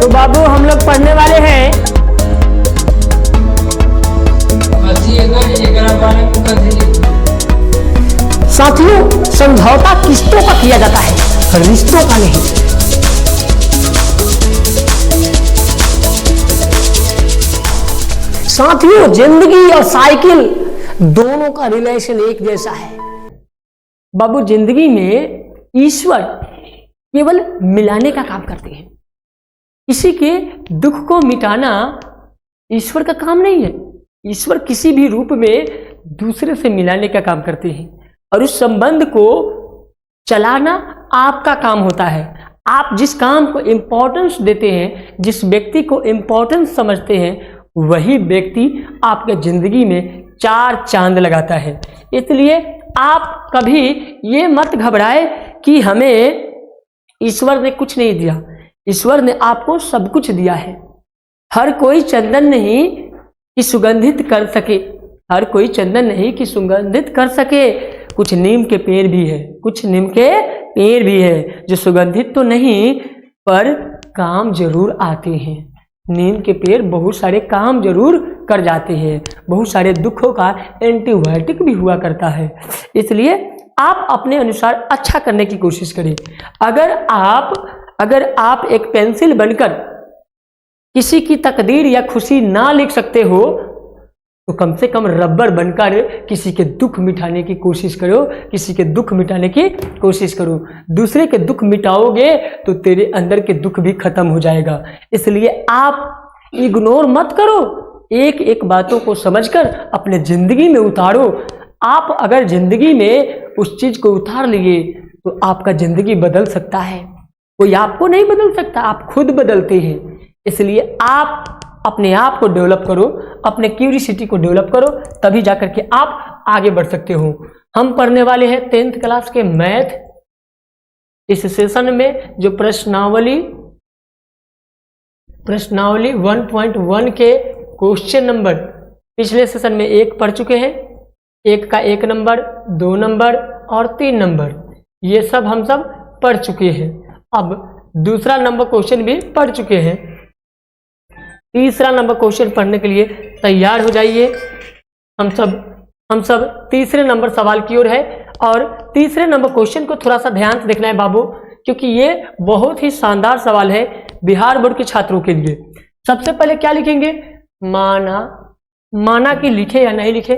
तो बाबू हम लोग पढ़ने वाले हैं साथियों, समझौता किस्तों का किया जाता है, रिश्तों का नहीं। साथियों, जिंदगी और साइकिल दोनों का रिलेशन एक जैसा है। बाबू, जिंदगी में ईश्वर केवल मिलाने का काम करते हैं। किसी के दुख को मिटाना ईश्वर का काम नहीं है। ईश्वर किसी भी रूप में दूसरे से मिलाने का काम करते हैं और उस संबंध को चलाना आपका काम होता है। आप जिस काम को इम्पोर्टेंस देते हैं, जिस व्यक्ति को इम्पोर्टेंस समझते हैं, वही व्यक्ति आपके जिंदगी में चार चांद लगाता है। इसलिए आप कभी ये मत घबराए कि हमें ईश्वर ने कुछ नहीं दिया। ईश्वर ने आपको सब कुछ दिया है। हर कोई चंदन नहीं कि सुगंधित कर सके, हर कोई चंदन नहीं कि सुगंधित कर सके। कुछ नीम के पेड़ भी है, कुछ नीम के पेड़ भी है जो सुगंधित तो नहीं पर काम जरूर आते हैं। नीम के पेड़ बहुत सारे काम जरूर कर जाते हैं, बहुत सारे दुखों का एंटीबायोटिक भी हुआ करता है। इसलिए आप अपने अनुसार अच्छा करने की कोशिश करें। अगर आप एक पेंसिल बनकर किसी की तकदीर या खुशी ना लिख सकते हो तो कम से कम रबर बनकर किसी के दुख मिटाने की कोशिश करो, किसी के दुख मिटाने की कोशिश करो। दूसरे के दुख मिटाओगे तो तेरे अंदर के दुख भी खत्म हो जाएगा। इसलिए आप इग्नोर मत करो, एक एक बातों को समझकर अपने जिंदगी में उतारो। आप अगर जिंदगी में उस चीज को उतार लिए तो आपका जिंदगी बदल सकता है। कोई आपको नहीं बदल सकता, आप खुद बदलते हैं। इसलिए आप अपने आप को डेवलप करो, अपने क्यूरियोसिटी को डेवलप करो, तभी जाकर के आप आगे बढ़ सकते हो। हम पढ़ने वाले हैं 10th क्लास के मैथ। इस सेशन में जो प्रश्नावली 1.1 के क्वेश्चन नंबर पिछले सेशन में 1 पढ़ चुके हैं। 1 का 1 नंबर, 2 नंबर और 3 नंबर, ये सब हम सब पढ़ चुके हैं। अब दूसरा नंबर क्वेश्चन भी पढ़ चुके हैं। तीसरा नंबर क्वेश्चन पढ़ने के लिए तैयार हो जाइए। हम सब तीसरे नंबर सवाल की ओर है और तीसरे नंबर क्वेश्चन को थोड़ा सा ध्यान से देखना है बाबू, क्योंकि ये बहुत ही शानदार सवाल है बिहार बोर्ड के छात्रों के लिए। सबसे पहले क्या लिखेंगे? माना कि लिखे या नहीं लिखे।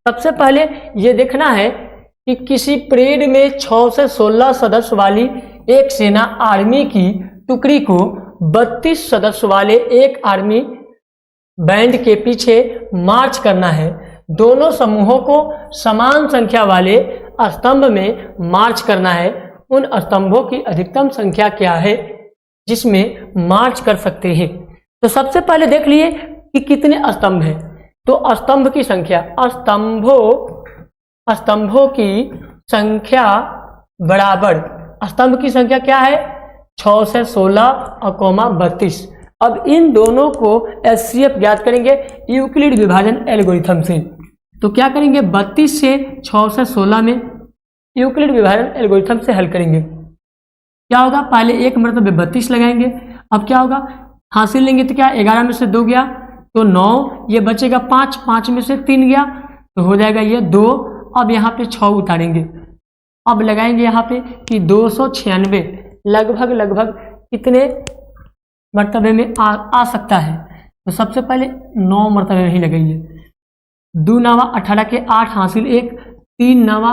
सबसे पहले ये देखना है कि किसी परेड में 6 से 16 सदस्य वाली एक सेना आर्मी की टुकड़ी को 32 सदस्य वाले एक आर्मी बैंड के पीछे मार्च करना है। दोनों समूहों को समान संख्या वाले स्तंभ में मार्च करना है। उन स्तंभों की अधिकतम संख्या क्या है जिसमें मार्च कर सकते हैं? तो सबसे पहले देख लिए कि कितने स्तंभ हैं। तो स्तंभ की संख्या, स्तंभों की संख्या बराबर, स्तंभ की संख्या क्या है? 6 से 16 और 32। अब इन दोनों को एचसीएफ ज्ञात करेंगे यूक्लिड विभाजन एल्गोरिथम से। तो क्या करेंगे? 32 से 6 से 16 में यूक्लिड विभाजन एल्गोरिथम से हल करेंगे। क्या होगा? पहले एक मरतबे 32 लगाएंगे। अब क्या होगा? हासिल लेंगे तो क्या 11 में से 2 गया तो 9, ये बचेगा 5, 5 में से 3 गया तो हो जाएगा ये 2। अब यहाँ पे 6 उतारेंगे। अब लगाएंगे यहाँ पे कि 296 लगभग कितने मर्तबे में आ सकता है। तो सबसे पहले 9 मर्तबे में ही लगाइए। 2 नावा 18 के 8 हासिल 1, 3 नावा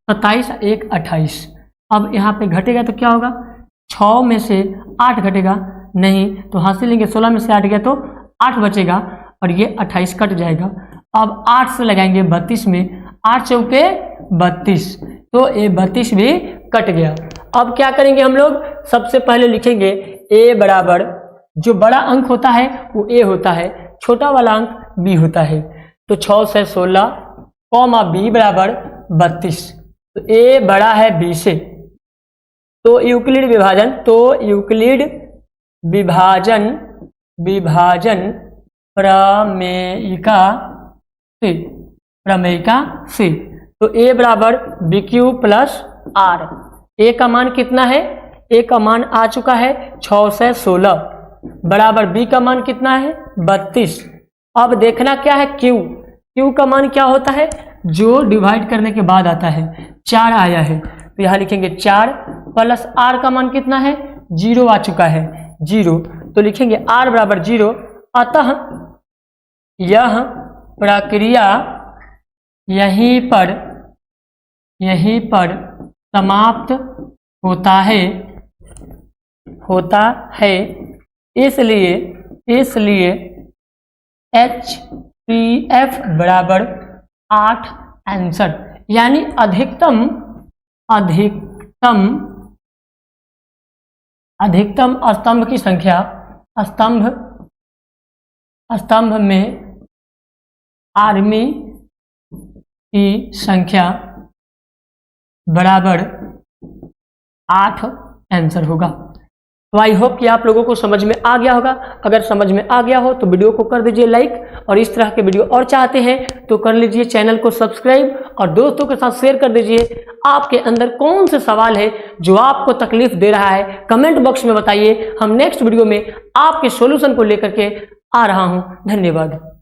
27, 1 28। अब यहाँ पे घटेगा तो क्या होगा? 6 में से 8 घटेगा नहीं तो हासिल लेंगे 16 में से 8 गया तो 8 बचेगा और ये 28 कट जाएगा। अब 8 से लगाएंगे 32 में, 8 चौके 32 तो ये 32 भी कट गया। अब क्या करेंगे हम लोग? सबसे पहले लिखेंगे a बराबर, जो बड़ा अंक होता है वो a होता है, छोटा वाला अंक b होता है। तो 6 से 16 कॉमा b बराबर 32। तो a बड़ा है b से। तो यूक्लिड विभाजन प्रमेयिका से तो a बराबर BQ प्लस R। a का मान कितना है? a का मान आ चुका है 6 से 16। बराबर बी का मान कितना है 32। अब देखना क्या है क्यू, क्यू का मान क्या होता है जो डिवाइड करने के बाद आता है, 4 आया है तो यहाँ लिखेंगे 4 प्लस आर का मान कितना है 0 आ चुका है 0, तो लिखेंगे आर बराबर 0। अतः यह प्रक्रिया यहीं पर समाप्त होता है। इसलिए HCF बराबर 8 आंसर, यानी अधिकतम स्तंभ की संख्या स्तंभ में आर्मी की संख्या बराबर 8 आंसर होगा। तो आई होप कि आप लोगों को समझ में आ गया होगा। अगर समझ में आ गया हो तो वीडियो को कर दीजिए लाइक, और इस तरह के वीडियो और चाहते हैं तो कर लीजिए चैनल को सब्सक्राइब और दोस्तों के साथ शेयर कर दीजिए। आपके अंदर कौन से सवाल है जो आपको तकलीफ दे रहा है कमेंट बॉक्स में बताइए। हम नेक्स्ट वीडियो में आपके सॉल्यूशन को लेकर के आ रहा हूं। धन्यवाद।